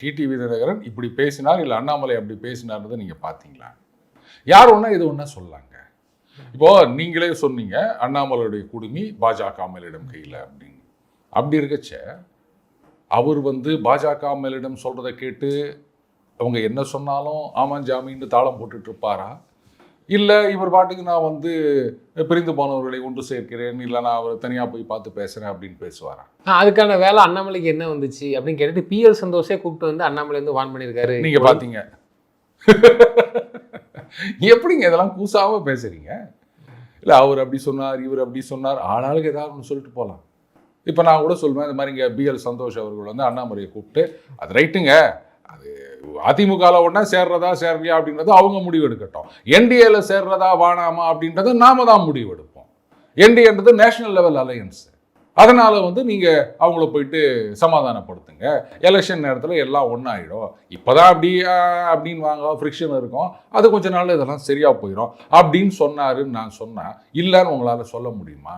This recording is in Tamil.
டிடிவி தினகரன் இப்படி பேசினார், இல்லை அண்ணாமலை அப்படி பேசினார்ன்றதை நீங்கள் பார்த்தீங்களா? யார் ஒன்றா இது ஒன்றா சொல்லலாங்க. இப்போ நீங்களே சொன்னீங்க அண்ணாமலையுடைய குடுமி பாஜக மேலிடம் கையில் அப்படின்னு. அப்படி இருக்கச்ச அவர் பாஜக மேலிடம் சொல்கிறத கேட்டு அவங்க என்ன சொன்னாலும் ஆமாம் ஜாமீன்னு தாளம் போட்டுட்டு இருப்பாரா? இல்லை இவர் பாட்டுக்கு நான் பிரிந்து போனவர்களை ஒன்று சேர்க்கிறேன், இல்லை நான் அவர் தனியாக போய் பார்த்து பேசுகிறேன் அப்படின்னு பேசுவாரா? அதுக்கான வேலை அண்ணாமலைக்கு என்ன வந்துச்சு அப்படின்னு கேட்டுட்டு பிஎல் சந்தோஷே கூப்பிட்டு அண்ணாமலை வான் பண்ணியிருக்காரு. நீங்கள் பார்த்தீங்க எப்படிங்க இதெல்லாம் கூசாமல் பேசுறீங்க? இல்லை அவர் அப்படி சொன்னார், இவர் அப்படி சொன்னார், ஆளாளுக்கு ஏதாவது ஒன்று சொல்லிட்டு போகலாம். இப்போ நான் கூட சொல்லுவேன், இந்த மாதிரி இங்கே பிஎல் சந்தோஷ் அவர்கள் அண்ணாமலையை கூப்பிட்டு அது ரைட்டுங்க, அது அதிமுகவில் ஒன்றா சேர்றதா சேர்றியா அப்படின்றது அவங்க முடிவு எடுக்கட்டும், என்டிஏல சேர்றதா வானாமா அப்படின்றத நாம தான் முடிவு எடுப்போம். என்டிஏன்றது நேஷனல் லெவல் அலையன்ஸ். அதனால் நீங்கள் அவங்கள போயிட்டு சமாதானப்படுத்துங்க. எலெக்ஷன் நேரத்தில் எல்லாம் ஒன்றாயிடும். இப்போ தான் அப்படின்னு வாங்க ஃப்ரிக்ஷன் இருக்கும், அது கொஞ்ச நாள் இதெல்லாம் சரியாக போயிடும் அப்படின்னு சொன்னாருன்னு நான் சொன்னேன். இல்லைன்னு உங்களால் சொல்ல முடியுமா?